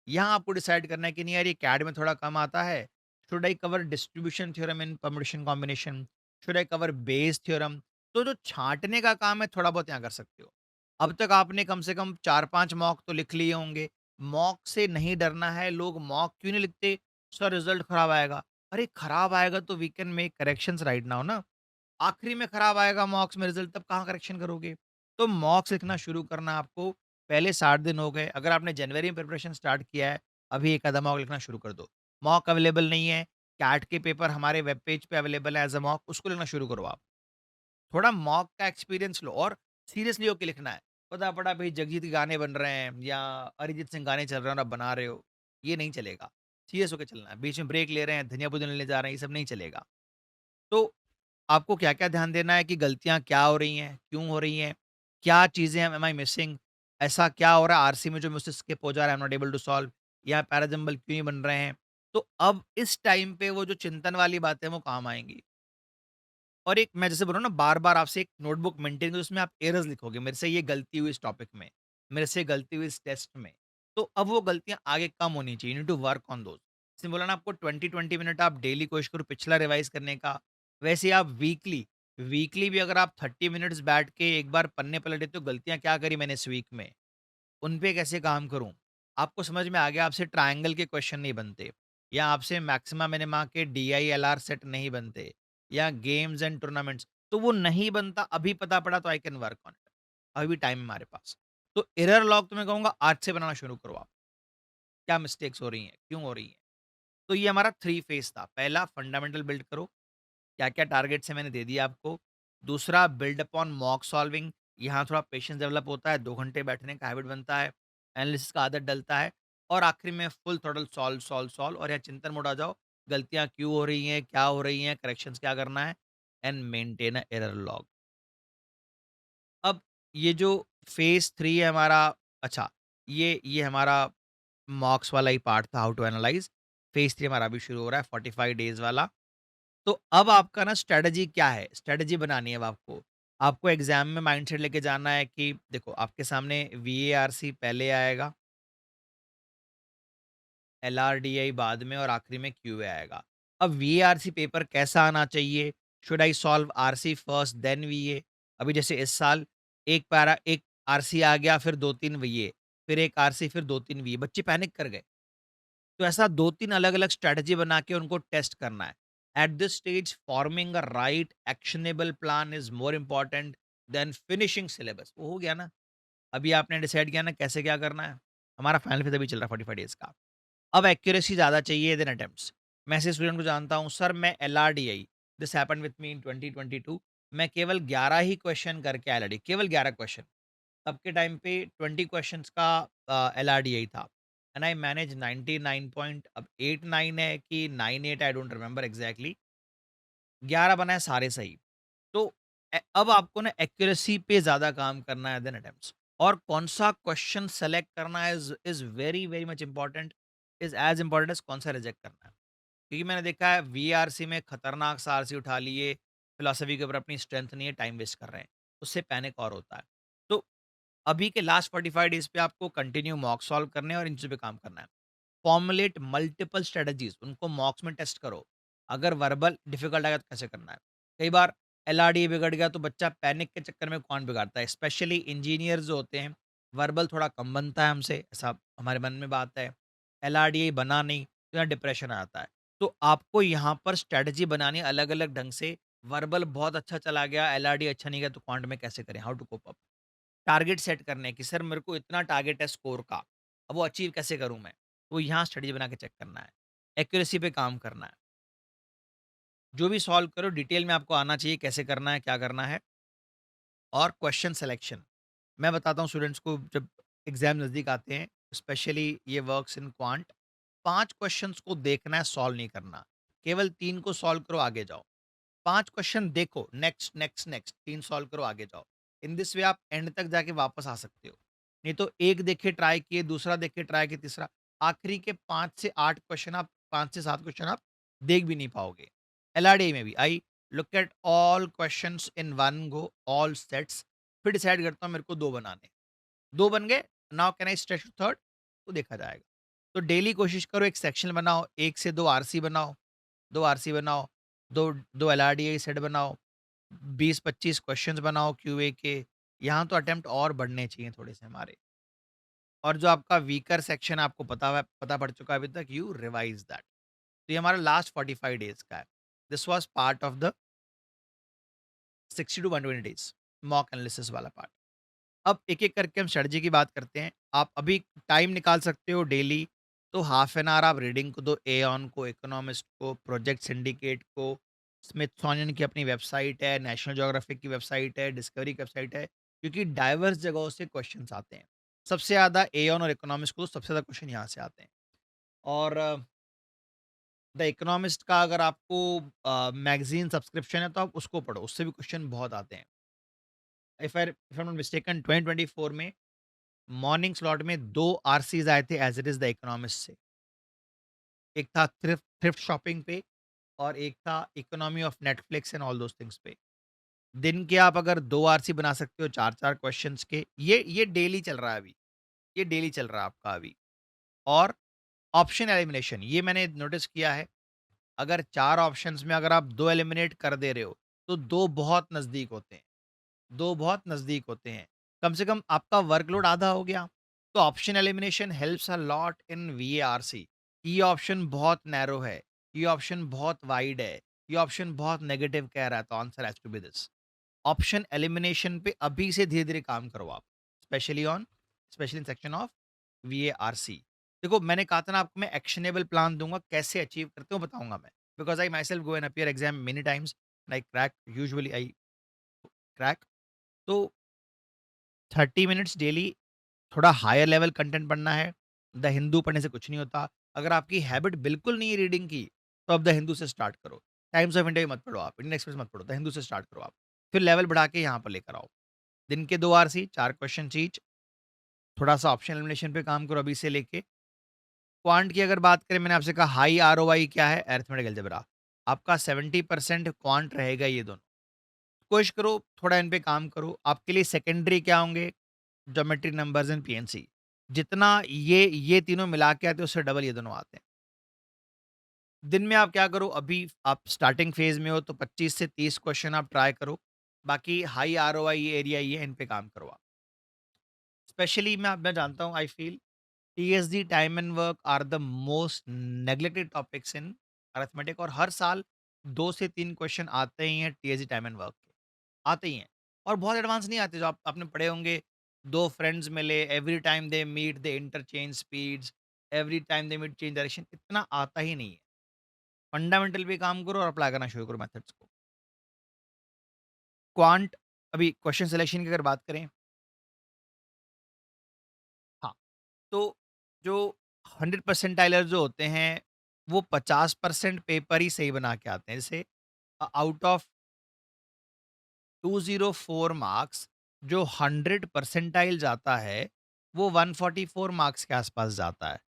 यहाँ आपको डिसाइड करना है कि नहीं यार, ये कैड में थोड़ा कम आता है, should I cover distribution theorem in permutation combination, should I cover Bayes theorem. तो जो छाँटने का काम है, थोड़ा बहुत यहाँ कर सकते हो। अब तक आपने कम से कम 4-5 मॉक तो लिख लिए होंगे। मॉक से नहीं डरना है, लोग मॉक क्यों नहीं लिखते? सर रिज़ल्ट खराब आएगा। अरे खराब आएगा तो we can make corrections right now ना। आखिरी में खराब आएगा मॉक्स में रिजल्ट, तब कहाँ करेक्शन करोगे? तो मॉक्स लिखना शुरू करना आपको। पहले 60 दिन हो गए, अगर आपने जनवरी में प्रिपरेशन स्टार्ट किया है, अभी एक आधा मॉक लिखना शुरू कर दो। मॉक अवेलेबल नहीं है, कैट के पेपर हमारे वेब पेज पे अवेलेबल है एज़ अ मॉक, उसको लिखना शुरू करो आप। थोड़ा मॉक का एक्सपीरियंस लो और सीरियसली होके लिखना है। पता पड़ा भई जगजीत के गाने बन रहे हैं या अरिजीत सिंह गाने चल रहे हैं और आप बना रहे हो, ये नहीं चलेगा। सीरियस होके चलना है। बीच में ब्रेक ले रहे हैं, धनिया पुदीना लेने जा रहे हैं, ये सब नहीं चलेगा। तो आपको क्या-क्या ध्यान देना है कि गलतियाँ क्या हो रही हैं, क्यों हो रही हैं, क्या चीज़ें एम आई मिसिंग, ऐसा क्या हो रहा है आरसी में जो मुझसे स्किप हो जा रहा है, I am not able to solve, या पैराजंबल क्यों नहीं बन रहे हैं। तो अब इस टाइम पे वो जो चिंतन वाली बातें हैं वो काम आएँगी। और एक मैं जैसे बोल रहा हूँ ना, बार-बार आपसे एक नोटबुक मेंटेन करो, उसमें आप एरर्स लिखोगे, मेरे से ये गलती हुई इस टॉपिक में। मेरे से गलती हुई इस टेस्ट में, तो अब वो गलतियाँ आगे कम होनी चाहिए, you need to work on those. जैसे बोला ना आपको 20-20 मिनट आप डेली कोशिश करो पिछला रिवाइज़ करने का, वैसे ही आप वीकली वीकली भी अगर आप 30 मिनट्स बैठ के एक बार पन्ने पलटे तो गलतियाँ क्या करी मैंने इस वीक में, उन पे कैसे काम करूँ? आपको समझ में आ गया आपसे ट्रायंगल के क्वेश्चन नहीं बनते या आपसे मैक्सिमा मिनिमा के डीआईएलआर सेट नहीं बनते या गेम्स एंड टूर्नामेंट्स, तो वो नहीं बनता अभी पता पड़ा तो I can work on it. अभी भी टाइम है हमारे पास। तो एरर लॉग तो मैं कहूँगा आज से बनाना शुरू करो आप। क्या मिस्टेक्स हो रही हैं? क्यों हो रही हैं? तो ये हमारा 3 फेज़ था। पहला फंडामेंटल बिल्ड करो, क्या-क्या टारगेट्स हैं मैंने दे दिया आपको। दूसरा बिल्ड अपॉन मॉक सॉल्विंग, यहाँ थोड़ा पेशेंस डेवलप होता है, 2 घंटे बैठने का हैबिट बनता है, एनालिसिस का आदत डलता है और आखिरी में full throttle solve, solve, solve और यहाँ चिंतन मोड आ जाओ, गलतियाँ क्यों हो रही हैं, क्या हो रही हैं, करेक्शंस क्या करना है and maintain a error log. अब ये जो फेज़ 3 है हमारा, अच्छा, ये हमारा मॉक्स वाला ही पार्ट था, हाउ टू एनालाइज़। फेज़ 3 हमारा अभी शुरू हो रहा है 45 डेज़ वाला। तो अब आपका ना स्ट्रैटेजी क्या है? स्ट्रैटेजी बनानी है अब आपको। आपको एग्ज़ाम में माइंडसेट लेके जाना है कि देखो आपके सामने वीएआरसी पहले आएगा, एलआरडीआई बाद में और आखिरी में क्यूए आएगा। अब वीएआरसी पेपर कैसा आना चाहिए? Should I solve RC first then VA? अभी जैसे इस साल एक आरसी आ गया, फिर 2-3 वीए, फिर 1 आरसी, फिर 2-3 वीए, बच्चे पैनिक कर गए। तो ऐसा 2-3 अलग-अलग स्ट्रैटेजी बना के उनको टेस्ट करना है। At this stage forming a right actionable plan is more important then finishing syllabus. वो हो गया ना, अभी आपने डिसाइड किया ना कैसे क्या करना है। हमारा फाइनल फेज़ अभी चल रहा है 45 डेज़ का। अब एक्यूरेसी ज़्यादा चाहिए देन अटेम्प्ट्स। मैं ऐसे स्टूडेंट को जानता हूँ, सर मैं LRDI, this happened with me in 2022, मैं केवल 11 ही क्वेश्चन करके आया एलआरडी, केवल 11 क्वेश्चन। तब के टाइम पे 20 क्वेश्चंस का एलआरडीआई था एंड आई मैनेज 99 पॉइंट, अब 89 है कि 98, आई डोंट रिमेंबर एग्जैक्टली, 11 बनाए सारे सही। तो अब आपको ना एक्यूरेसी पे ज़्यादा काम करना है देन अटेम्प्ट्स, और कौन सा क्वेश्चन सेलेक्ट करना है is very very much important, is as important as कौन सा रिजेक्ट करना है। क्योंकि मैंने देखा है वीआरसी में खतरनाक सा आरसी उठा लिए, फिलॉसफी के ऊपर अपनी स्ट्रेंथ नहीं है, टाइम वेस्ट कर रहे हैं, उससे पैनिक और होता है। तो अभी के लास्ट 45 डेज़ पे आपको कंटिन्यू मॉक सॉल्व करने हैं और इन चीज़ों पे काम करना है। फॉर्मुलेट मल्टीपल स्ट्रेटजीज़, उनको मॉक्स में टेस्ट करो। अगर वर्बल डिफिकल्ट आएगा तो कैसे करना है? कई बार एलआरडी बिगड़ गया तो बच्चा पैनिक के चक्कर में कौन बिगाड़ता है? स्पेशली इंजीनियर्स जो होते हैं, वर्बल थोड़ा कम बनता है हमसे, ऐसा हमारे मन में बात है। एलआरडी बना नहीं तो यहाँ डिप्रेशन आ जाता है। तो आपको यहाँ पर स्ट्रैटेजी बनानी है अलग-अलग ढंग से। वर्बल बहुत अच्छा चला गया, एलआरडी अच्छा नहीं गया तो क्वांट में कैसे करें? How to cope up? Target set करने हैं कि सर मेरे को इतना टारगेट है स्कोर का, अब वो अचीव कैसे करूँ मैं? तो यहाँ स्ट्रेटजी बना के चेक करना है। एक्यूरेसी पे काम करना है। जो भी सॉल्व करो डिटेल में आपको आना चाहिए कैसे करना है, क्या करना है, और क्वेश्चन सिलेक्शन। मैं बताता हूँ स्टूडेंट्स को जब एग्ज़ाम नज़दीक आते हैं, स्पेशली ये वर्क्स इन क्वांट, 5 क्वेश्चन्स को देखना है, सॉल्व नहीं करना। केवल 3 को सॉल्व करो, आगे जाओ। 5 क्वेश्चन देखो, नेक्स्ट, नेक्स्ट, नेक्स्ट, 3 सॉल्व करो, आगे जाओ। इन दिस वे आप एंड तक जाके वापस आ सकते हो। नहीं तो एक देख के ट्राई किए, दूसरा देख के ट्राई किए, तीसरा, आखिरी के 5 से 8 क्वेश्चन आप 5 से 7 क्वेश्चन आप देख भी नहीं पाओगे। एलआरडी में भी I look at all questions in one go, all sets, फिर डिसाइड करता हूँ मेरे को 2 बनाने हैं। 2 बन गए, now can I stretch to third? तो देखा जाएगा। तो डेली कोशिश करो एक सेक्शन बनाओ, 1 से 2 आरसी बनाओ, 2 आरसी बनाओ, 2 2 एलआरडीआई सेट बनाओ, 20-25 क्वेश्चंस बनाओ क्यूए के। यहाँ तो अटेम्प्ट और बढ़ने चाहिए थोड़े से हमारे। और जो आपका वीकर सेक्शन आपको पता पड़ चुका है अभी तक, यू रिवाइज़ दैट। तो ये हमारा लास्ट 45 डेज़ का है। This was part of the 60 to 120 days mock analysis वाला पार्ट। अब एक-एक करके हम स्ट्रेटजी की बात करते हैं। आप अभी टाइम निकाल सकते हो डेली, तो हाफ एन आवर आप रीडिंग को दो, एऑन को, इकोनॉमिस्ट को, प्रोजेक्ट सिंडिकेट को, स्मिथसोनियन की अपनी वेबसाइट है, नेशनल ज्योग्राफिक की वेबसाइट है, डिस्कवरी की वेबसाइट है, क्योंकि डाइवर्स जगहों से क्वेश्चंस आते हैं। सबसे ज़्यादा एऑन और इकोनॉमिस्ट को सबसे ज़्यादा क्वेश्चन यहाँ से आते हैं। और द इकोनॉमिस्ट का अगर आपको मैगज़ीन सब्सक्रिप्शन है तो आप उसको पढ़ो, उससे भी क्वेश्चन बहुत आते हैं। If I am not mistaken 2024 में मॉर्निंग स्लॉट में 2 आरसीज़ आए थे as it is the economist से। एक था थ्रिफ्ट थ्रिफ्ट शॉपिंग पे और एक था economy of Netflix and all those things पे। दिन के आप अगर 2 आरसी बना सकते हो 4-4 क्वेश्चन्स के, ये डेली चल रहा है अभी। ये डेली चल रहा है आपका अभी। और ऑप्शन एलिमिनेशन, ये मैंने नोटिस किया है, अगर 4 ऑप्शंस में अगर आप 2 एलिमिनेट कर दे रहे हो, तो 2 बहुत नज़दीक होते हैं, 2 बहुत नज़दीक होते हैं। कम से कम आपका वर्कलोड आधा हो गया। तो option elimination helps a lot in VARC. ये ऑप्शन बहुत नैरो है, ये ऑप्शन बहुत वाइड है, ये ऑप्शन बहुत नेगेटिव कह रहा है, तो answer has to be this. Option elimination पे अभी से धीरे-धीरे काम करो आप, specially in section of VARC. देखो, मैंने कहा था ना आपको, मैं एक्शनेबल प्लान दूँगा, कैसे अचीव करते हो बताऊँगा मैं। Because I myself go and appear exam many times and I crack. तो 30 मिनट्स डेली थोड़ा हायर लेवल कंटेंट पढ़ना है। द हिंदू पढ़ने से कुछ नहीं होता। अगर आपकी हैबिट बिल्कुल नहीं है रीडिंग की, तो आप द हिंदू से स्टार्ट करो। टाइम्स ऑफ इंडिया मत पढ़ो आप, इंडियन एक्सप्रेस मत पढ़ो, द हिंदू से स्टार्ट करो आप। फिर लेवल बढ़ा के यहाँ पर लेकर आओ। दिन के 2 आरसी, 4 क्वेश्चन ईच, थोड़ा-सा ऑप्शन एलिमिनेशन पे काम करो अभी से लेके। क्वांट की अगर बात करें, मैंने आपसे कहा हाई आरओआई क्या है? Arithmetic algebra. आपका 70% क्वांट रहेगा ये दोनों। कोशिश करो थोड़ा इन पे काम करो। आपके लिए सेकेंडरी क्या होंगे? Geometric numbers and PNC. जितना ये तीनों मिला के आते हैं, उससे डबल ये दोनों आते हैं। दिन में आप क्या करो, अभी आप स्टार्टिंग फेज में हो तो 25 से 30 क्वेश्चन आप ट्राई करो। बाकी हाई आरओआई एरिया ये है, इन पे काम करो आप। स्पेशली मैं जानता हूँ, I feel TSD time and work are the most neglected topics in arithmetic, और हर साल 2 से 3 क्वेश्चन आते ही हैं टीएसडी टाइम एंड वर्क के, आते ही हैं। और बहुत एडवांस नहीं आते, जो आपने पढ़े होंगे। 2 फ्रेंड्स मिले, every time they meet they interchange speeds, every time they meet change direction, इतना आता ही नहीं है। फंडामेंटल पे काम करो और अप्लाई करना शुरू करो मेथड्स को। क्वांट, अभी क्वेश्चन सिलेक्शन की अगर बात करें, हाँ, तो जो 100 परसेंटाइलर जो होते हैं, वो 50% पेपर ही सही बना के आते हैं। जैसे आउट ऑफ 204 मार्क्स, जो 100 परसेंटाइल जाता है, वो 144 मार्क्स के आसपास जाता है।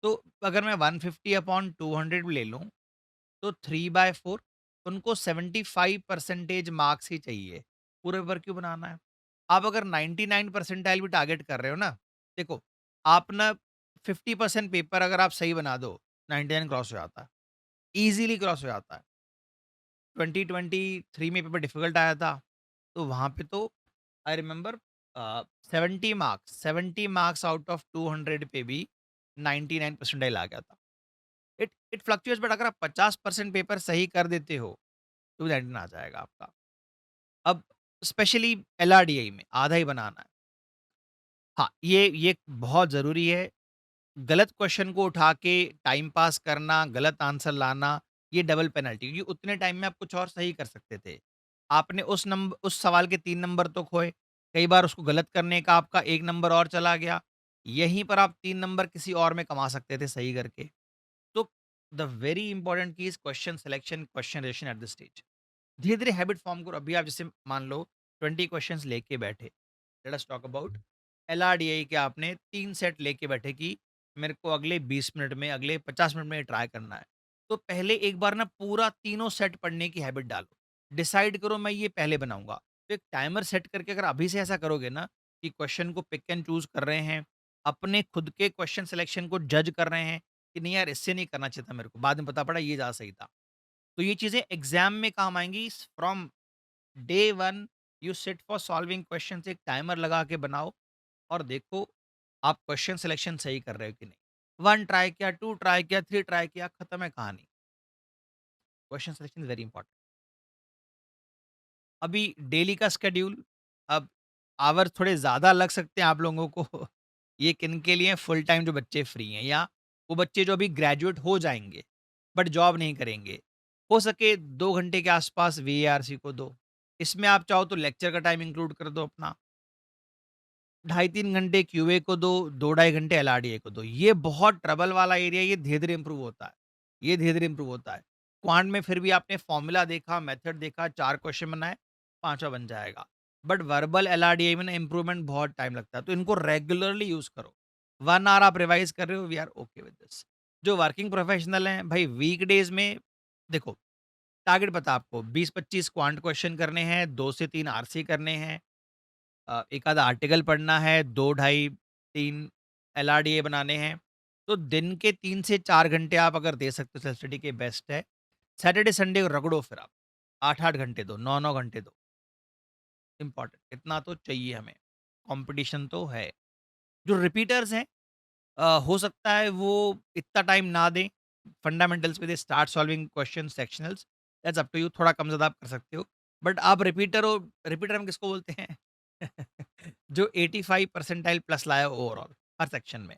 तो अगर मैं 150 अपॉन 200 ले लूँ, तो 3/4, उनको 75 परसेंटेज मार्क्स ही चाहिए। पूरे पेपर क्यों बनाना है? आप अगर 99 परसेंटाइल भी टारगेट कर रहे हो ना, देखो, आप ना 50% पेपर अगर आप सही बना दो, 99 क्रॉस हो जाता है, ईज़िली क्रॉस हो जाता है। 2023 में पेपर डिफ़िकल्ट आया था, तो वहाँ पे तो I remember 70 marks out of 200 पे भी 99 परसेंटाइल आ गया था। इट इट फ्लक्चुएट्स, बट अगर आप 50% पेपर सही कर देते हो, तो 99 आ जाएगा आपका। अब स्पेशली एलआरडीआई में आधा ही बनाना है। हाँ, ये बहुत ज़रूरी है। गलत क्वेश्चन को उठा के टाइम पास करना, गलत आंसर लाना, ये डबल पेनल्टी, क्योंकि उतने टाइम में आप कुछ और सही कर सकते थे। आपने उस सवाल के 3 नंबर तो खोए, कई बार उसको गलत करने का आपका 1 नंबर और चला गया। यहीं पर आप 3 नंबर किसी और में कमा सकते थे सही करके। तो द वेरी इंपॉर्टेंट की is question selection, question ration eight the stage. धीरे-धीरे हैबिट फॉर्म करो। अभी आप जैसे मान लो 20 क्वेश्चंस लेके बैठे। Let us talk about LRDI के, आपने 3 सेट लेके बैठे कि मेरे को अगले 20 मिनट में, अगले 50 मिनट में ये ट्राई करना है। तो पहले एक बार ना पूरा तीनों सेट पढ़ने की हैबिट डालो। डिसाइड करो मैं ये पहले बनाऊँगा। तो एक टाइमर सेट करके अगर अभी से ऐसा करोगे ना, कि क्वेश्चन को पिक एंड चूज़ कर रहे हैं, अपने खुद के क्वेश्चन सिलेक्शन को जज कर रहे हैं कि नहीं यार, इससे नहीं करना चाहिए था मेरे को, बाद में पता पड़ा ये ज़्यादा सही था। तो ये चीज़ें एग्ज़ाम में काम आएँगी। From day 1 you sit for solving questions, एक टाइमर लगा के बनाओ और देखो आप क्वेश्चन सिलेक्शन सही कर रहे हो कि नहीं। 1 ट्राई किया, 2 ट्राई किया, 3 ट्राई किया, खत्म है कहानी। Question selection is very important. अभी डेली का शेड्यूल, अब आवर थोड़े ज़्यादा लग सकते हैं आप लोगों को। ये किनके लिए? फुल टाइम जो बच्चे फ्री हैं, या वो बच्चे जो अभी ग्रेजुएट हो जाएँगे, बट जॉब नहीं करेंगे। हो सके 2 घंटे के आसपास वीएआरसी को दो। इसमें आप चाहो तो लेक्चर का टाइम इंक्लूड कर दो अपना। ढाई 3 घंटे क्यूए को दो, 2 ढाई घंटे एलआरडीए को दो। ये बहुत ट्रबल वाला एरिया, ये धीरे-धीरे इम्प्रूव होता है। ये धीरे-धीरे इम्प्रूव होता है। क्वांट में फिर भी आपने फ़ॉर्मूला देखा, मेथड देखा, 4 क्वेश्चन बनाए, 5वां बन जाएगा। बट वर्बल एलआरडीए में ना इम्प्रूवमेंट बहुत टाइम लगता है, तो इनको रेगुलरली यूज़ करो। 1 आवर आप रिवाइज़ कर रहे हो, we are okay with this. जो वर्किंग प्रोफेशनल हैं, भई वीकडेज़ में देखो, टारगेट पता है आपको, 20-25 क्वांट क्वेश्चन करने हैं, 2 से 3 आरसी करने हैं, एक आधा आर्टिकल पढ़ना है, 2 ढाई 3 एलआरडीए बनाने हैं, तो दिन के 3 से 4 घंटे आप अगर दे सकते हो सेल्फ स्टडी के, बेस्ट है। सैटरडे संडे को रगड़ो फिर आप, 8-8 घंटे दो, 9-9 घंटे दो, इम्पोर्टेंट इतना तो चाहिए हमें, कॉम्पिटिशन तो है। जो रिपीटर्स हैं हो सकता है वो इतना टाइम ना दें, फंडामेंटल्स पे they start solving question sectionals, that's up to you, थोड़ा कम ज़्यादा आप कर सकते हो। बट आप रिपीटर हो, रिपीटर हम किसको बोलते हैं? जो 85 परसेंटाइल प्लस लाया हो ओवरऑल हर सेक्शन में।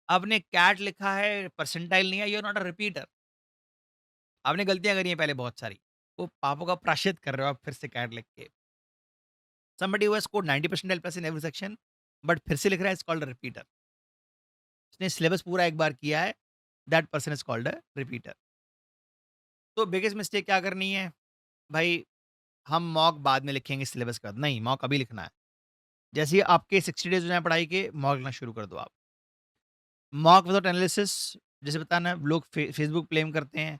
आपने कैट लिखा है, परसेंटाइल नहीं है, you are not a repeater. आपने गलतियाँ करी हैं पहले बहुत सारी, वो पापों का प्रायश्चित कर रहे हो आप फिर से कैट लिख के। Somebody who has scored 90 percentile plus in every section but फिर से लिख रहा है, इट्स कॉल्ड अ रिपीटर। उसने सिलेबस पूरा एक बार किया है, that person is called a repeater. तो बिगेस्ट मिस्टेक क्या करनी है? भाई हम मॉक बाद में लिखेंगे सिलेबस के बाद, नहीं मॉक अभी लिखना है। जैसे ही आपके 60 डेज़ हो जाएँ पढ़ाई के, मॉक लिखना शुरू कर दो आप। मॉक विदाउट एनालिसिस, जैसे बताना लोग फेसबुक क्लेम करते हैं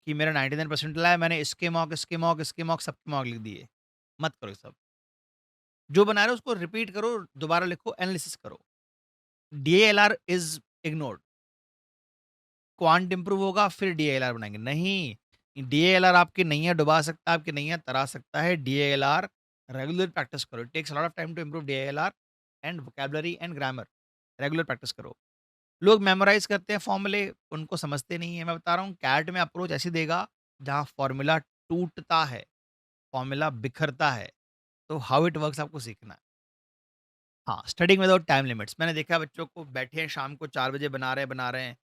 कि मेरा 99 परसेंट लाया, मैंने इसके मॉक, इसके मॉक, इसके मॉक, सबके मॉक लिख दिए। मत करो ये सब। जो बना रहे हो उसको रिपीट करो, दोबारा लिखो, एनालिसिस करो। डीएएलआर इज़ इग्नोर्ड। क्वांट इम्प्रूव होगा फिर डीएएलआर बनाएँगे, नहीं। डीएएलआर आपकी नैया डुबा सकता है, आपकी नैया तरा सकता है। डीएएलआर रेगुलर प्रैक्टिस करो। It takes a lot of time to improve DILR and vocabulary and grammar. Regular practice करो। लोग मेमोराइज़ करते हैं फॉर्मूले, उनको समझते नहीं है। मैं बता रहा हूँ कैट में अप्रोच ऐसी देगा जहाँ फॉर्मूला टूटता है, फॉर्मूला बिखरता है। तो हाउ इट वर्क्स आपको सीखना है। हाँ, स्टडिंग विदाउट टाइम लिमिट्स। मैंने देखा है बच्चों को बैठे हैं शाम को 4 बजे बना रहे हैं,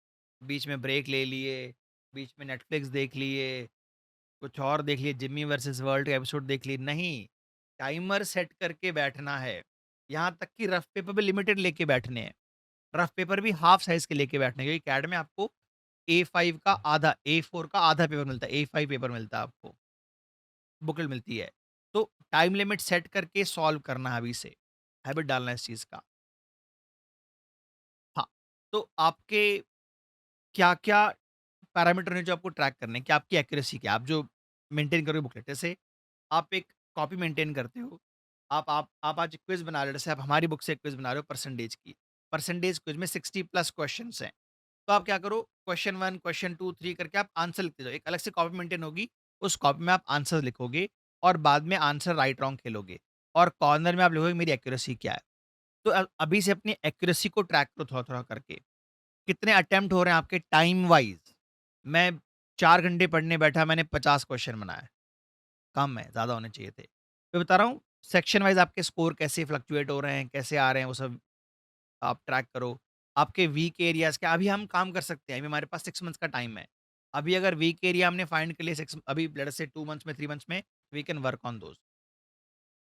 बीच में ब्रेक ले लिए, बीच में नेटफ्लिक्स देख लिए, कुछ और देख लिए, जिम्मी वर्सेस वर्ल्ड का एपिसोड देख लिए। नहीं, टाइमर सेट करके बैठना है। यहाँ तक कि रफ पेपर भी लिमिटेड लेके बैठने हैं। रफ पेपर भी हाफ साइज़ के लेके बैठने हैं, क्योंकि कैट में आपको A5 का आधा, A4 का आधा पेपर मिलता है, A5 पेपर मिलता है आपको, बुकलेट मिलती है। तो टाइम लिमिट सेट करके सॉल्व करना है अभी से, हैबिट डालना है इस चीज़ का। हाँ, तो आपके क्या-क्या पैरामीटर हैं जो आपको ट्रैक करने हैं कि आपकी एक्यूरेसी क्या है? आप जो मेंटेन करोगे बुकलेट, जैसे आप एक कॉपी मेंटेन करते हो, आप आज क्विज़ बना रहे हो, जैसे आप हमारी बुक से क्विज़ बना रहे हो परसेंटेज की। परसेंटेज क्विज़ में 60 प्लस क्वेश्चन्स हैं। तो आप क्या करो, क्वेश्चन 1, क्वेश्चन 2, 3 करके आप आंसर लिखते जाओ। एक अलग से कॉपी मेंटेन होगी, उस कॉपी में आप आंसर लिखोगे और बाद में आंसर राइट रॉन्ग खेलोगे और कॉर्नर में आप लिखोगे मेरी एक्यूरेसी क्या है। तो अभी से अपनी एक्यूरेसी को ट्रैक करो थोड़ा-थोड़ा करके। कितने अटेम्प्ट हो रहे हैं आपके टाइम वाइज़? मैं 4 घंटे पढ़ने बैठा, मैंने 50 क्वेश्चन बनाए, कम है, ज़्यादा होने चाहिए थे। मैं बता रहा हूँ सेक्शन वाइज़ आपके स्कोर कैसे फ्लक्चुएट हो रहे हैं, कैसे आ रहे हैं, वो सब आप ट्रैक करो। आपके वीक एरियाज़ क्या, अभी हम काम कर सकते हैं, अभी हमारे पास 6 मंथ्स का टाइम है। अभी अगर वीक एरिया हमने फाइंड कर लिया 6, अभी लेट अस से 2 मंथ्स में, 3 मंथ्स में, we can work on those.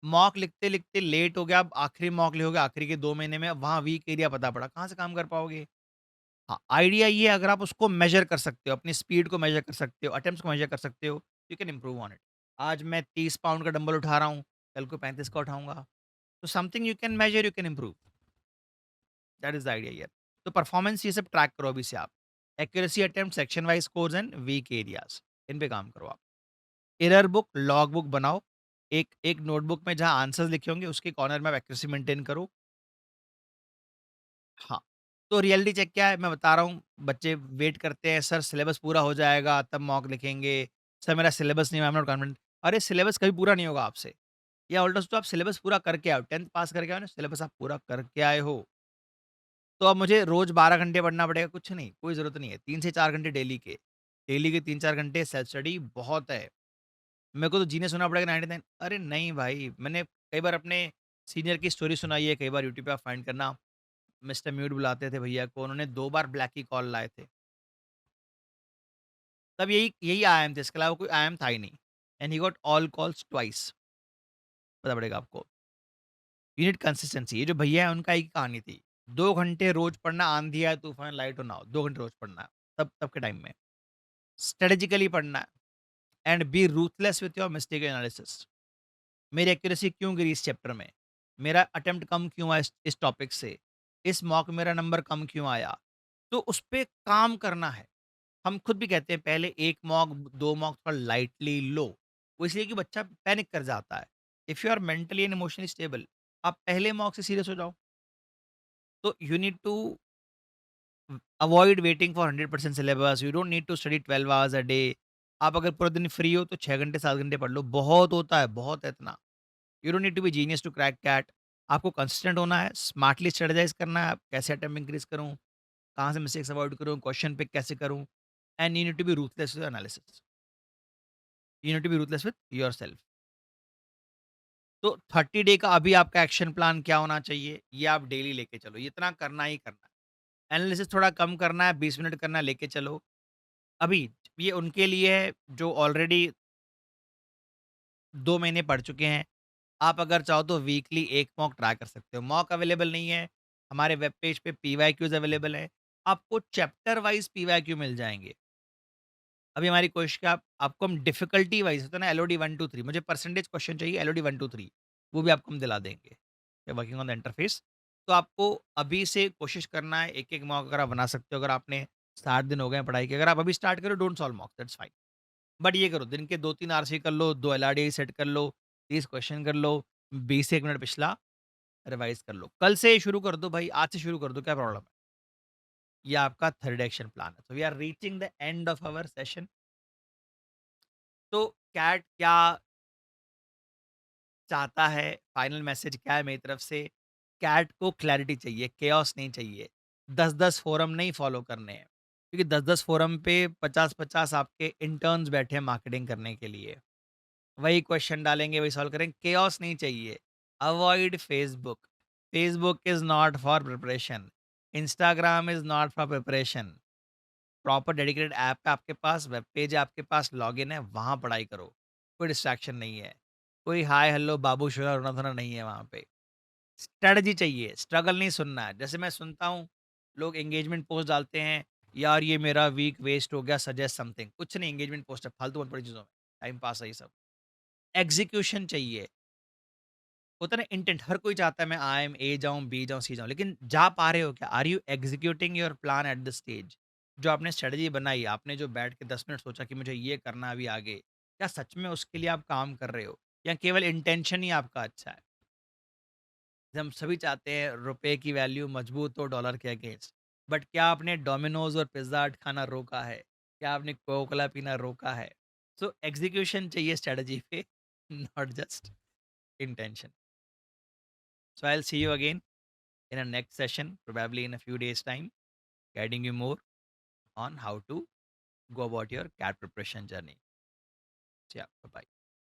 Mock लिखते-लिखते लेट हो गया, अब आखिरी मॉक लिखोगे आखिरी के 2 महीने में, अब वहाँ वीक एरिया पता पड़ा, कहाँ से काम कर पाओगे? हाँ, आइडिया ये है, अगर आप उसको मेज़र कर सकते हो, अपनी स्पीड को मेज़र कर सकते हो, अटेम्प्ट्स को मेज़र कर सकते हो, you can improve on it. आज मैं 30 पाउंड का डंबल उठा रहा हूँ, कल को 35 का उठाऊँगा। तो something you can measure, you can improve, that is the idea here. तो परफॉर्मेंस ये सब ट्रैक करो अभी से आप। Accuracy attempt, section wise scores and weak areas, इन पे काम करो आप। एरर बुक, लॉग बुक बनाओ। एक एक नोटबुक में जहाँ आंसर्स लिखे होंगे उसके कॉर्नर में आप एक्यूरेसी मेंटेन करो। हाँ, तो रियलिटी चेक क्या है मैं बता रहा हूँ, बच्चे वेट करते हैं सर सिलेबस पूरा हो जाएगा तब मॉक लिखेंगे, सर मेरा सिलेबस नहीं हुआ, आई एम नॉट कॉन्फिडेंट। अरे सिलेबस कभी पूरा नहीं होगा आपसे, या उल्टा सोचो आप सिलेबस पूरा करके आओ, 10th पास करके आओ ना, सिलेबस आप पूरा करके आए हो, तो अब मुझे रोज़ 12 घंटे पढ़ना पड़ेगा, कुछ नहीं, कोई ज़रूरत नहीं है, 3 से 4 घंटे डेली के। डेली के 3-4 घंटे सेल्फ स्टडी बहुत है। मेरे को तो जीने सुनना पड़ेगा 99, अरे नहीं भाई, मैंने कई बार अपने सीनियर की स्टोरी सुनाई है, कई बार यूट्यूब पे आप फाइंड करना, मिस्टर म्यूट बुलाते थे भैया को, उन्होंने 2 बार ब्लैक की कॉल लाए थे। तब यही यही आईएम थे, इसके अलावा कोई आईएम था ही नहीं। And he got all calls twice, पता पड़ेगा आपको। यू नीड कंसिस्टेंसी, ये जो भैया है उनका एक ही कहानी थी। 2 घंटे रोज़ पढ़ना, आंधी आए, तूफान, लाइट हो ना हो, 2 घंटे रोज़ पढ़ना है, तब के टाइम में। स्ट्रैटेजिकली पढ़ना है and B ruthless with your mistake analysis. मेरी एक्यूरेसी क्यों गिरी इस चैप्टर में? मेरा अटेम्प्ट कम क्यों आया इस टॉपिक से? इस मॉक में मेरा नंबर कम क्यों आया? तो उस पे काम करना है। हम खुद भी कहते हैं पहले 1 मॉक, 2 मॉक थोड़ा लाइटली लो। वो इसलिए कि बच्चा पैनिक कर जाता है। If you are mentally and emotionally stable, आप पहले मॉक से सीरियस हो जाओ। तो you need to avoid waiting for 100% syllabus, you don't need to study 12 hours a day. आप अगर पूरे दिन फ्री हो तो 6 घंटे 7 घंटे पढ़ लो, बहुत होता है, बहुत है इतना। You don't need to be genius to crack CAT. आपको कंसिस्टेंट होना है, स्मार्टली स्ट्रेटेजाइज़ करना है, कैसे अटेम्प्ट इंक्रीज़ करूँ, कहाँ से मिस्टेक्स अवॉइड करूँ, क्वेश्चन पिक कैसे करूँ, and you need to be ruthless with analysis. You need to be ruthless with yourself. तो 30 डे का अभी आपका एक्शन प्लान क्या होना चाहिए, ये आप डेली लेके चलो, इतना करना ही करना है। एनालिसिस थोड़ा कम करना है, 20 मिनट करना है, लेके चलो। अभी ये उनके लिए है जो ऑलरेडी 2 महीने पढ़ चुके हैं। आप अगर चाहो तो वीकली 1 मॉक ट्राई कर सकते हो। मॉक अवेलेबल नहीं है, हमारे वेब पेज पे पीवाईक्यूज़ अवेलेबल है। आपको चैप्टर वाइज़ पीवाईक्यू मिल जाएँगे। अभी हमारी कोशिश क्या, आपको हम डिफ़िकल्टी वाइज़ होता है ना, एलओडी 1 टू 3, मुझे परसेंटेज क्वेश्चन चाहिए एलओडी 1 टू 3, वो भी आपको हम दिला देंगे। We are working on the interface. तो आपको अभी से कोशिश करना है, एक-एक मॉक अगर आप बना सकते हो, अगर आपने 60 दिन हो गए हैं पढ़ाई के, अगर आप अभी स्टार्ट करो, don't solve मॉक्स, that's fine. But ये करो, दिन के 2-3 आरसी कर लो, 2 एलआरडी सेट कर लो, 30 क्वेश्चन कर लो, 20 से 1 मिनट पिछला रिवाइज़ कर लो। कल से शुरू कर दो भाई, आज से शुरू कर दो, क्या प्रॉब्लम है? ये आपका थर्ड एक्शन प्लान है। So we are reaching the end of our session. तो कैट क्या चाहता है, फाइनल मैसेज क्या है मेरी तरफ से? कैट को क्लैरिटी चाहिए, केओस नहीं चाहिए। 10-10 फोरम नहीं फॉलो करने हैं, क्योंकि 10-10 फोरम पे 50-50 आपके इंटर्न्स बैठे हैं मार्केटिंग करने के लिए। वही क्वेश्चन डालेंगे, वही सॉल्व करेंगे, केओस नहीं चाहिए। Avoid Facebook. Facebook is not for preparation. Instagram is not for preparation. Proper dedicated app है आपके पास, वेब पेज है आपके पास, लॉगिन है, वहाँ पढ़ाई करो। कोई डिस्ट्रैक्शन नहीं है। कोई हाय हेलो बाबू शोरा रोना-धोना नहीं है वहाँ पे। स्ट्रैटेजी चाहिए, स्ट्रगल नहीं सुनना है। जैसे मैं सुनता हूँ, लोग एंगेजमेंट पोस्ट डालते हैं, यार ये मेरा वीक वेस्ट हो गया, सजेस्ट समथिंग। कुछ नहीं, एंगेजमेंट पोस्ट है, फालतू मत पड़ी चीज़ों में, टाइम पास है ये सब। एग्ज़ीक्यूशन चाहिए। होता है ना इंटेंट, हर कोई चाहता है मैं आईएम ए जाऊँ, बी जाऊँ, सी जाऊँ, लेकिन जा पा रहे हो क्या? Are you executing your plan at the stage? जो आपने स्ट्रेटजी बनाई, आपने जो बैठ के 10 मिनट सोचा कि मुझे ये करना है अभी आगे, क्या सच में उसके लिए आप काम कर रहे हो? या केवल इंटेंशन ही आपका अच्छा है? हम सभी चाहते हैं रुपए की वैल्यू मजबूत हो डॉलर के अगेंस्ट, बट क्या आपने डोमिनोज और पिज्ज़ा हट खाना रोका है? क्या आपने कोका कोला पीना रोका है? सो एग्जीक्यूशन चाहिए स्ट्रेटजी पे, not just intention. So I will see you again in a next session, probably in a few days' time, guiding you more on how to go about your CAT preparation journey. So, yeah, bye bye.